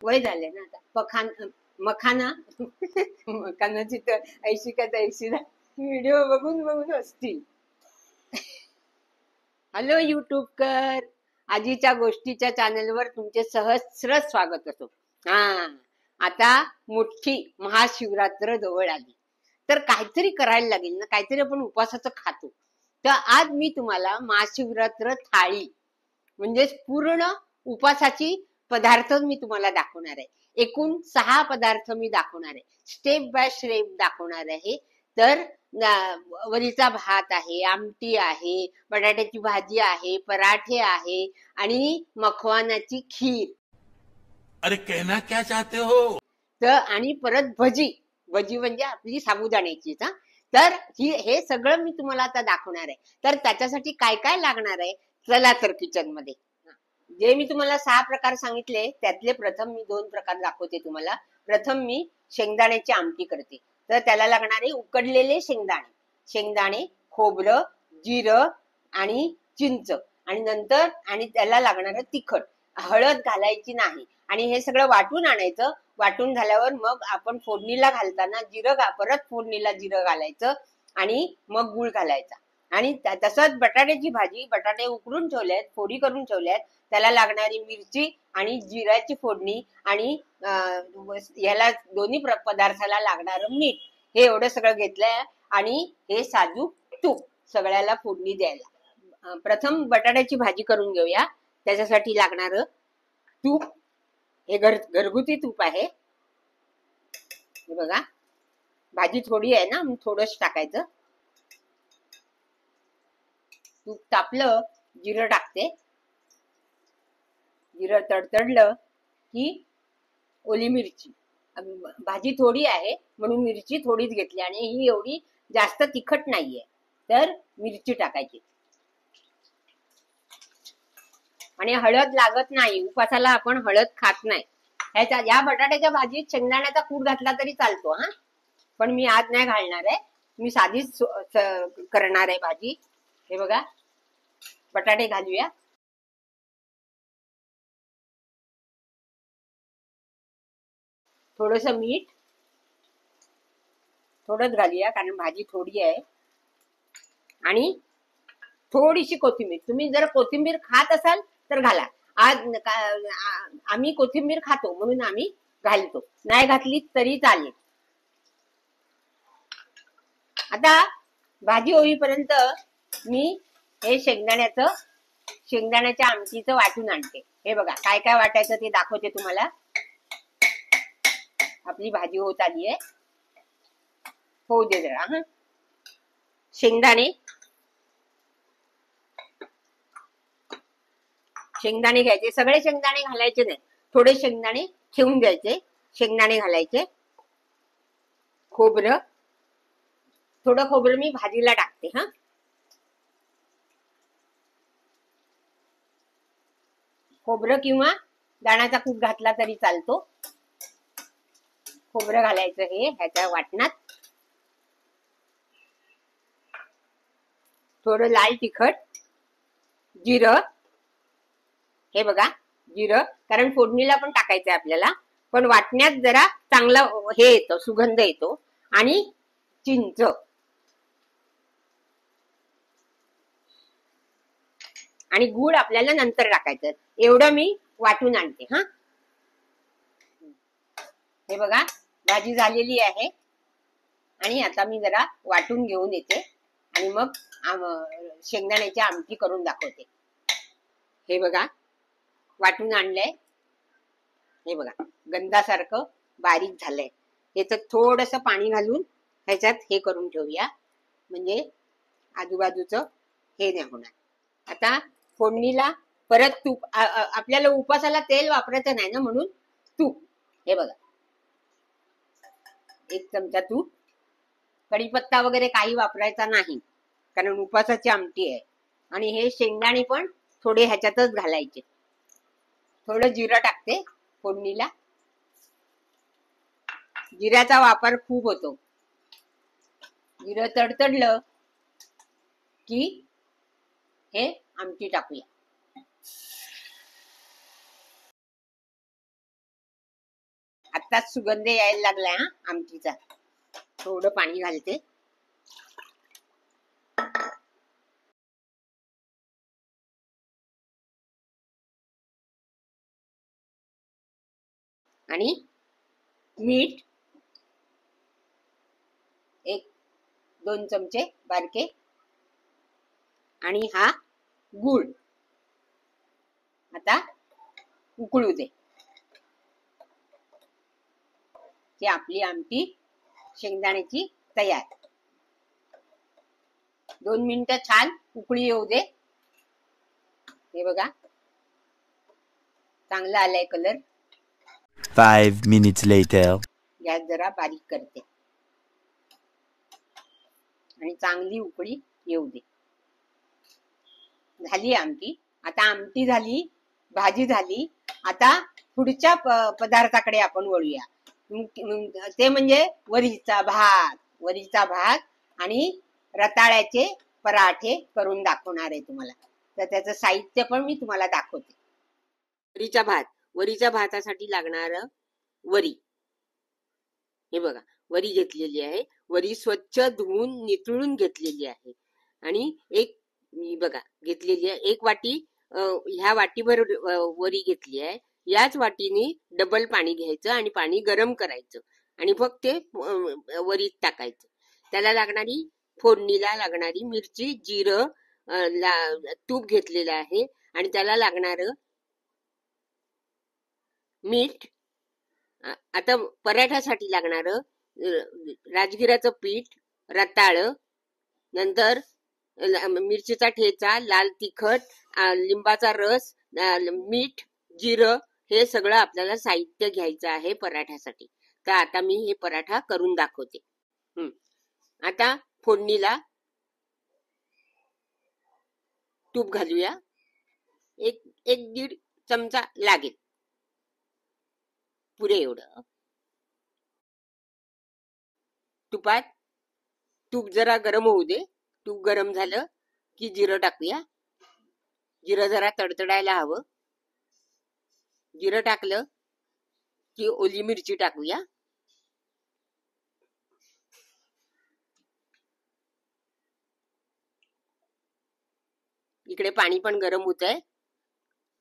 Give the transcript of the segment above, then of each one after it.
वय झाले ना आता. मखाना मखानाची तर ऐशी का तैशी व्हिडिओ बघून बघून असतील. हॅलो युट्यूबकर, आजीच्या गोष्टीच्या चॅनलवर तुमचे सहस्र स्वागत असो. हा, आता मोठी महाशिवरात्र जवळ आली, तर काहीतरी करायला लागेल ना, काहीतरी आपण उपवासाचं खातो. तर आज मी तुम्हाला महाशिवरात्र थाळी म्हणजे पूर्ण उपासाची पदार्थ मी तुम्हाला दाखवणार आहे. एकूण 6 पदार्थ मी दाखवणार आहे, स्टेप बाय स्टेप दाखवणार आहे. तर वरीचा भात आहे, आमटी आहे, बटाट्याची भाजी आहे, पराठे आहे आणि मखवानाची खीर. अरे कहना क्या चाहते हो? तर आणि परत भजी. भजी म्हणजे आपली साबुदाण्याची. तर हे सगळं मी तुम्हाला आता दाखवणार आहे. तर त्याच्यासाठी काय काय लागणार आहे, चला तर किचन मध्ये. जे मी तुम्हाला 6 प्रकार सांगितले त्यातले प्रथम मी 2 प्रकार दाखवते तुम्हाला. प्रथम मी शेंगदाण्याची आमटी करते. तर त्याला लागणारे उकडलेले शेंगदाणे, खोबरं, जिरं आणि चिंच, आणि नंतर आणि त्याला लागणारं तिखट. हळद घालायची नाही आणि हे सगळं वाटून आणायचं. वाटून झाल्यावर मग आपण फोडणीला घालताना परत फोडणीला जिरं घालायचं आणि मग गूळ घालायचा. आणि तसंच बटाट्याची भाजी, बटाटे उकडून ठेवलेत, फोडी करून ठेवल्यात, त्याला लागणारी मिरची आणि जिऱ्याची फोडणी आणि याला दोन्ही पदार्थाला लागणारं मीठ, हे एवढं सगळं घेतलंय. आणि हे साजूक तूप सगळ्याला फोडणी द्यायला. प्रथम बटाट्याची भाजी करून घेऊया. त्याच्यासाठी लागणारं तूप हे घरगुती तूप आहे. हे बघा, भाजी थोडी आहे ना, थोडंच टाकायचं. तूप तापलं, जिरं टाकते. जिरं तडतडलं की ओली मिरची. भाजी थोडी आहे म्हणून मिरची थोडीच घेतली आणि ही एवढी जास्त तिखट नाहीये, तर मिरची टाकायची. आणि हळद लागत नाही, उपासाला आपण हळद खात नाही. या बटाट्याच्या भाजीत शेंगदाण्याचा कूट घातला तरी चालतो हा, पण मी आज नाही घालणार आहे. मी साधीच करणार आहे भाजी. हे बघा, बटाटे घालूया. थोडस मीठ थोडंच घालूया कारण भाजी थोडी आहे. आणि थोडीशी कोथिंबीर. तुम्ही जर कोथिंबीर खात असाल तर घाला. आज आम्ही कोथिंबीर खातो म्हणून आम्ही घालतो, नाही घातली तरी चालेल. आता भाजी होईपर्यंत मी हे शेंगदाण्याच्या आमटीचं वाटून आणते. हे बघा, काय काय वाटायचं ते दाखवते तुम्हाला. आपली भाजी होत आली आहे, होऊ दे जरा. शेंगदाणे घ्यायचे. सगळे शेंगदाणे घालायचे नाही, थोडे शेंगदाणे ठेवून घ्यायचे. शेंगदाणे घालायचे. खोबरं, थोडं खोबरं मी भाजीला टाकते. खोबरं किंवा दाण्याचा कूट घातला तरी चालतो. खोबरं घालायचं हे ह्याच्या वाटणात. थोडं लाल तिखट, जिरं. हे बघा, जिरं कारण फोडणीला पण टाकायचंय आपल्याला, पण वाटण्यात जरा चांगला हे येतो, सुगंध येतो. आणि चिंच. आणि गूळ आपल्याला नंतर टाकायचं. एवढं मी वाटून आणते. हे बघा, भाजी झालेली आहे आणि आता मी जरा वाटून घेऊन येते आणि मग शेंगदाण्याची आमटी करून दाखवते. हे बघा, वाटून आणलंय. हे बघा, गंधासारखं बारीक झालंय. ह्याच्यात थोडस पाणी घालून ह्याच्यात हे करून ठेवूया, म्हणजे आजूबाजूचं हे नाही होणार. आता फोडणीला परत तूप. आपल्याला उपासाला तेल वापरायचं नाही ना, म्हणून तूप. हे बघा, 1 चमचा तूप. कढीपत्ता वगैरे काही वापरायचा नाही कारण उपासाची आमटी आहे. आणि हे शेंगदाणे पण थोडे ह्याच्यातच घालायचे. थोडं जिरं टाकते फोडणीला. जिऱ्याचा वापर खूप होतो. जिरं तडतडलं की हे आमटी टाकूया. आत्ताच सुगंध यायला लागलाय हा आमटीचा. थोडं पाणी घालते. आणि मीठ 1-2 चमचे बारके. आणि हा गूळ. आता उकळू दे. की आपली आमटी शेंगदाण्याची तयार. 2 मिनिटं छान उकळी येऊ दे. हे बघा चांगला आलाय कलर. 5 minutes later. गॅस जरा बारीक करते आणि चांगली उकळी येऊ दे. झाली आमटी. आता आमटी झाली, भाजी झाली. आता पुढच्या पदार्थाकडे आपण वळूया. ते म्हणजे वरीचा भात. वरीचा भात आणि रताळ्याचे पराठे करून दाखवणार आहे तुम्हाला. तर त्याचं साहित्य पण मी तुम्हाला दाखवते. वरीचा भात. वरीच्या भातासाठी लागणार वरी. हे बघा वरी घेतलेली आहे. वरी स्वच्छ धुवून नितळून घेतलेली आहे. आणि मी बघा घेतलेली आहे 1 वाटी. ह्या वाटीभर वरी घेतली आहे. याच वाटीने डबल पाणी घ्यायचं आणि पाणी गरम करायचं आणि फक्त ते वरीत टाकायचं. त्याला लागणारी फोडणीला लागणारी मिरची, जिरं, तूप घेतलेलं आहे आणि त्याला लागणार मीठ. आता पराठ्यासाठी लागणार राजगिराचं पीठ, रताळ, नंतर मिरचीचा ठेचा, लाल तिखट, लिंबाचा रस, मीठ, जिरं हे सगळं आपल्याला साहित्य घ्यायचं आहे पराठ्यासाठी. तर आता मी हे पराठा करून दाखवते. आता फोडणीला तूप घालूया. 1-1.5 चमचा लागेल. पुरे एवढं. तूप जरा गरम होऊ दे. तूप गरम झालं की जिरं टाकूया. जिरं जरा तडतडायला हवं. जिरं टाकलं की ओली मिरची टाकूया. इकडे पाणी पण गरम होत आहे.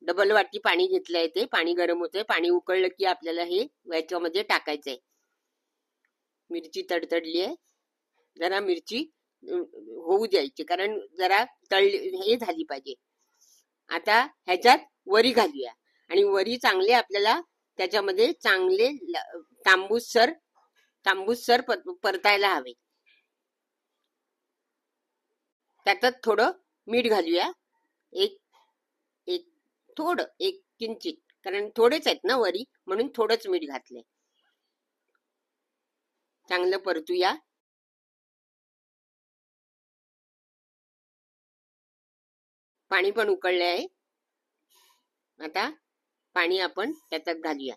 डबल वाटी पाणी घेतलंय. ते पाणी गरम होतंय. पाणी उकळलं की आपल्याला हे याच्यामध्ये टाकायचंय. मिरची तडतडली आहे. जरा मिरची होऊ द्यायची कारण जरा हे झाली पाहिजे. आता ह्याच्यात वरी घालूया आणि वरी चांगले आपल्याला त्याच्यामध्ये चांगले तांबूससर परतायला हवे. त्याच्यात थोडं मीठ घालूया. एक किंचित, कारण थोडेच आहेत ना वरी म्हणून थोडंच मीठ घातलंय. चांगलं परतूया. पाणी पण उकळले आहे. आता पाणी आपण त्याच्यात घालूया.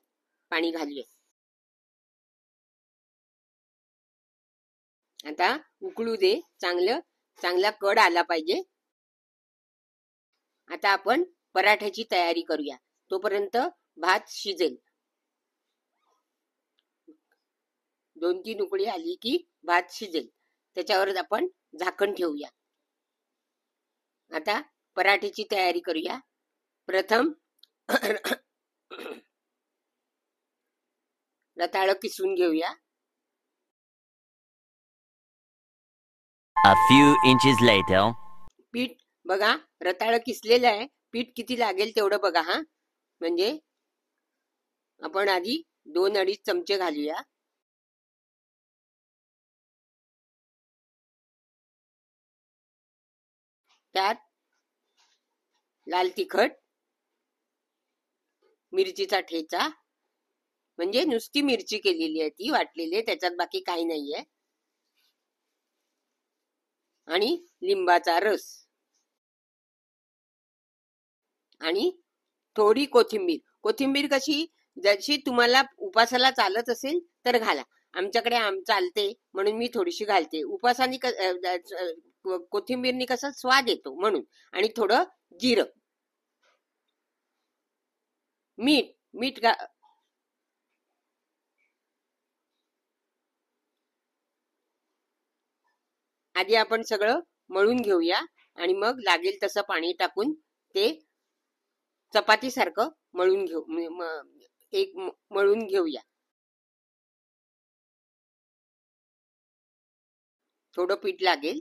पाणी घालूया. आता उकळू दे. चांगला कड आला पाहिजे. आता आपण पराठ्याची तयारी करूया. तोपर्यंत भात शिजेल. 2-3 उकळी आली की भात शिजेल. त्याच्यावर आपण झाकण ठेवूया. आता पराठ्याची तयारी करूया. प्रथम रताळं किसून घेऊया. A few inches later. पीठ बघा रताळं किसलेलं आहे. पीठ किती लागेल तेवढं बघा हा. म्हणजे आपण आधी 2-2.5 चमचे घालूया. त्यात लाल तिखट, मिरचीचा ठेचा, म्हणजे नुसती मिरची केलेली आहे ती वाटलेली आहे. त्याच्यात बाकी काही नाहीये. आणि लिंबाचा रस आणि थोडी कोथिंबीर. कोथिंबीर कशी जशी तुम्हाला उपासाला चालत असेल तर घाला. आमच्याकडे चालते म्हणून मी थोडीशी घालते. उपासाने कोथिंबीरनी कसा स्वाद येतो म्हणून. आणि थोडं जिरं, मीठ आधी आपण सगळं मळून घेऊया आणि मग लागेल तसं पाणी टाकून ते चपाती सारखं मळून घेऊ मळून घेऊया. थोडं पीठ लागेल.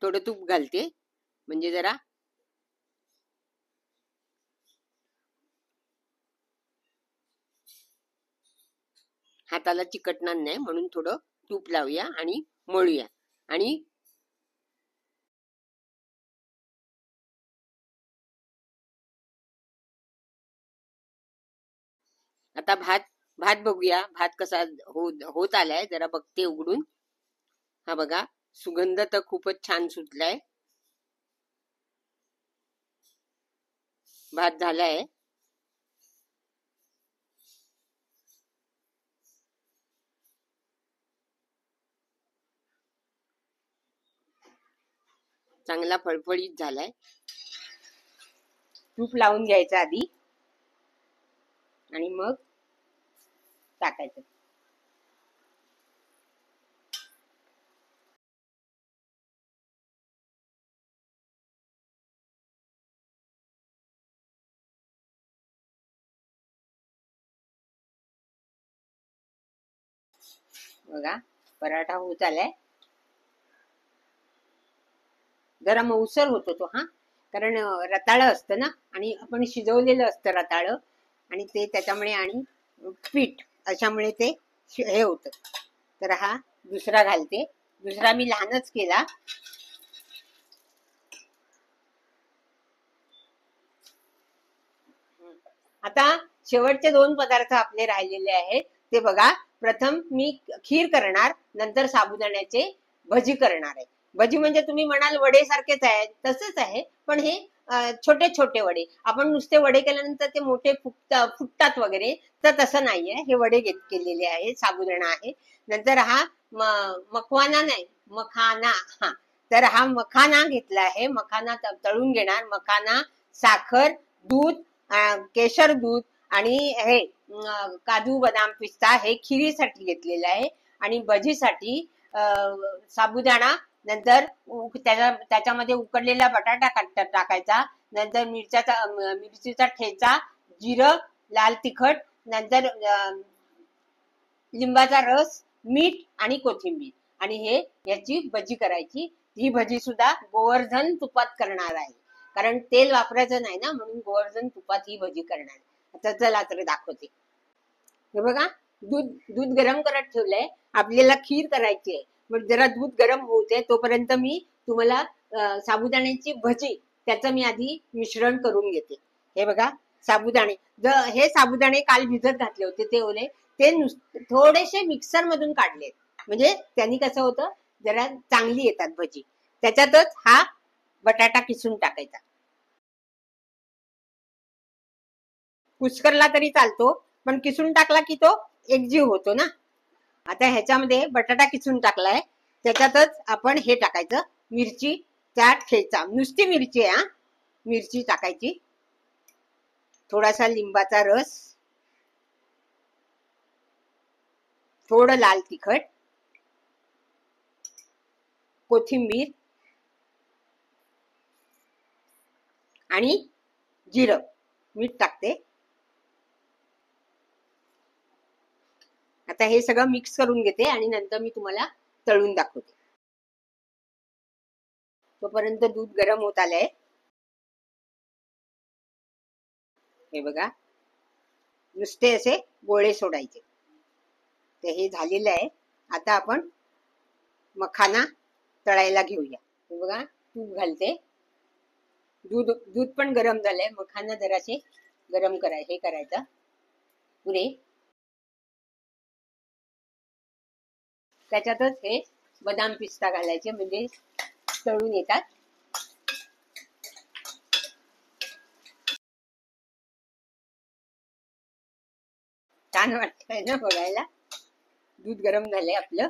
थोडं तूप घालते म्हणजे जरा हाताला चिकटणार नाही म्हणून थोडं तूप लावूया आणि मळूया. आणि आता भात बघूया. भात कसा होत आलाय जरा बघते उघडून. हा बघा, सुगंध तर खूपच छान सुटलाय. भात झालाय. चांगला फळफळीत झालाय. तूप लावून घ्यायचं आधी आणि मग टाकायचं. बघा, पराठा होत आलाय. जरा मऊसर होतो तो, कारण रताळ असतं ना आणि आपण शिजवलेलं असतं रताळ आणि ते त्याच्यामुळे आणि पीठ अशामुळे ते हे होतं. तर हा दुसरा घालते. दुसरा मी लहानच केला. आता शेवटचे 2 पदार्थ आपले राहिलेले आहेत ते बघा. प्रथम मी खीर करणार, नंतर साबुदाण्याचे भजी करणार आहे. भजी म्हणजे तुम्ही म्हणाल वडे सारखेच आहे, तसंच आहे, पण हे छोटे छोटे वडे. आपण नुसते वडे केल्यानंतर ते मोठे फुटतात वगैरे, तर तसं नाहीये. हे वडे केलेले आहेत. साबुदाणा आहे. नंतर हा मखवाना नाही, मखाना. तर हा मखाना घेतला आहे. मखाना तळून घेणार. मखाना, साखर, दूध, केशर दूध आणि हे काजू बदाम पिस्ता हे खिरीसाठी घेतलेलं आहे. आणि भजीसाठी साबुदाणा, नंतर त्याच्यामध्ये उकडलेला बटाटा टाकायचा, नंतर मिरचीचा ठेचा, जिरं, लाल तिखट, नंतर लिंबाचा रस, मीठ आणि कोथिंबीर, आणि याची भजी करायची. ही भजी सुद्धा गोवर्धन तुपात करणार आहे, कारण तेल वापरायचं नाही ना, म्हणून गोवर्धन तुपात ही भजी करणार. आता चला तर दाखवते. हे बघा, दूध गरम करत ठेवलंय. आपल्याला खीर करायची आहे. मग जरा दूध गरम होऊ दे, तोपर्यंत मी तुम्हाला साबुदाण्याची भजी त्याचं मी आधी मिश्रण करून घेते. हे बघा, साबुदाणे. हे साबुदाणे काल भिजत घातले होते, ते ओले. ते थोडेसे मिक्सर मधून काढले, म्हणजे त्यांनी कसं होतं, जरा चांगली येतात भजी. त्याच्यातच हा बटाटा किसून टाकायचा. कुस्करला तरी चालतो, पण किसून टाकला की तो एकजीव होतो ना. आता ह्याच्यामध्ये बटाटा किसून टाकलाय, त्याच्यातच आपण हे टाकायचं, मिरची, त्यात ठेचा, नुसती मिरची आहे, मिरची टाकायची, थोडासा लिंबाचा रस, थोडं लाल तिखट, कोथिंबीर आणि जिरं. मीठ टाकते. आता हे सगळं मिक्स करून घेते आणि नंतर मी तुम्हाला तळून दाखवते. तोपर्यंत दूध गरम होत आलंय. हे बघा, नुसते असे गोळे सोडायचे. ते हे झालेलं आहे. आता आपण मखाना तळायला घेऊया. हे बघा, तूप घालते. दूध पण गरम झालंय. मखाना जरासे गरम हे करायचं पुरे. त्याच्यातच हे बदाम पिस्ता घालायचे, म्हणजे तळून येतात. छान वाटतंय ना बघायला. दूध गरम झालंय आपलं.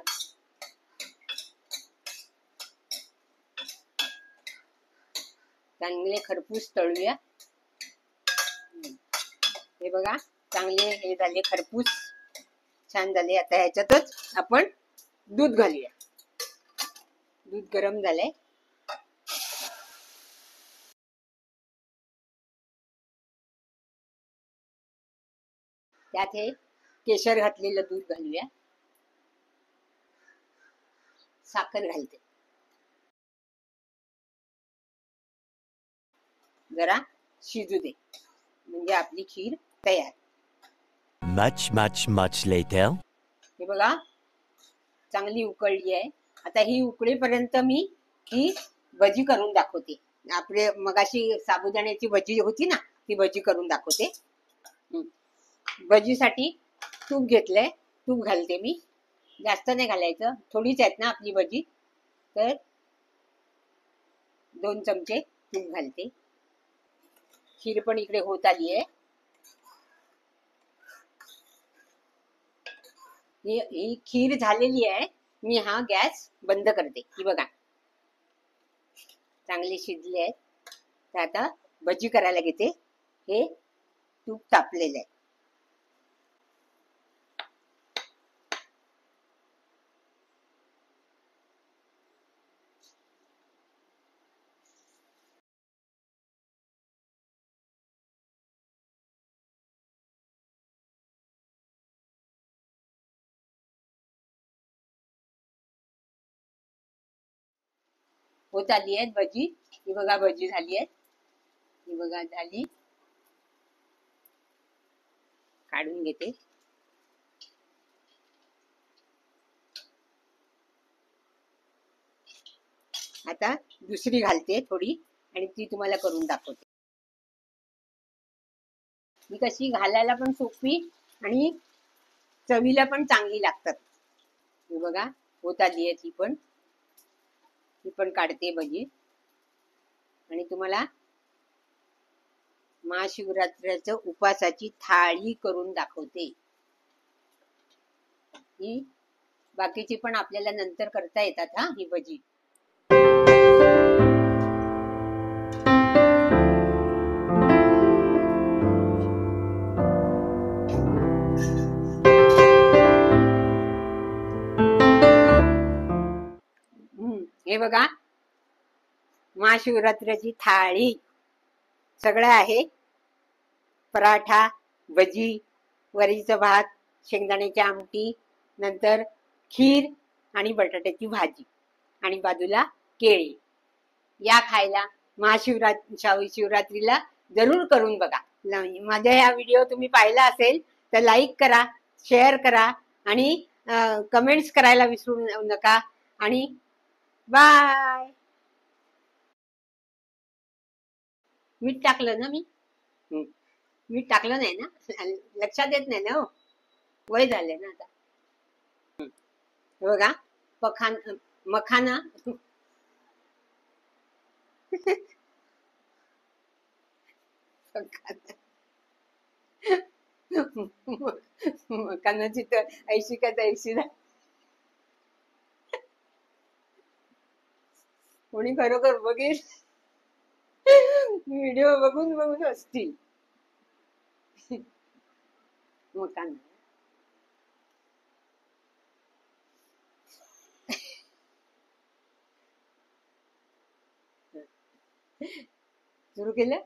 चांगले खरपूस तळूया. हे बघा, चांगले हे झाले खरपूस छान झाले. आता ह्याच्यातच आपण दूध घालूया. दूध गरम झालंय. त्यात हे केशर घातलेलं दूध घालूया. साखर घालते. जरा शिजू दे म्हणजे आपली खीर तयार. Much later. हे बघा चांगली उकळली आहे. आता ही उकळेपर्यंत मी ही भजी करून दाखवते. आपले मगाशी साबुदाण्याची भजी होती ना, ती भजी करून दाखवते. भजीसाठी तूप घेतलंय. तूप घालते मी. जास्त नाही घालायचं, थोडीच आहेत ना आपली भजी, तर 2 चमचे तूप घालते. खीर पण इकडे होत आली आहे. ही खीर झालेली आहे. मी हा गॅस बंद करते. ही बघा चांगली शिजली आहे. तर आता भजी करायला घेते. हे तूप तापलेलं आहे. होत आली आहेत भजी. ही बघा भजी झाली आहे. ही बघा झाली. काढून घेते. आता दुसरी घालते थोडी आणि ती तुम्हाला करून दाखवते. ही कशी घालायला पण सोपी आणि चवीला पण चांगली लागतात. हे बघा होत आली आहे ती पण काढते भजी आणि तुम्हाला महाशिवरात्रीचं उपासाची थाळी करून दाखवते. ही बाकीची पण आपल्याला नंतर करता येतात हा ही भजी. हे बघा महाशिवरात्रीची थाळी सगळं आहे. पराठा, भजी, वरीचा भात, शेंगदाण्याची आमटी, नंतर खीर आणि बटाट्याची भाजी आणि बाजूला केळी. या खायला शिवरात्रीला जरूर करून बघा. माझा हा व्हिडिओ तुम्ही पाहिला असेल तर लाईक करा, शेअर करा आणि कमेंट्स करायला विसरू नका. आणि बाय. मीठ टाकलं ना मी? मीठ टाकलं नाही ना? लक्षात येत नाही ना हो, वय झालंय ना आता. हे बघा मखाना मखानाची तर ऐशी का तैशी ना. कोणी खरोखर बघेल व्हिडिओ बघून असतील. मखाना सुरू केलं.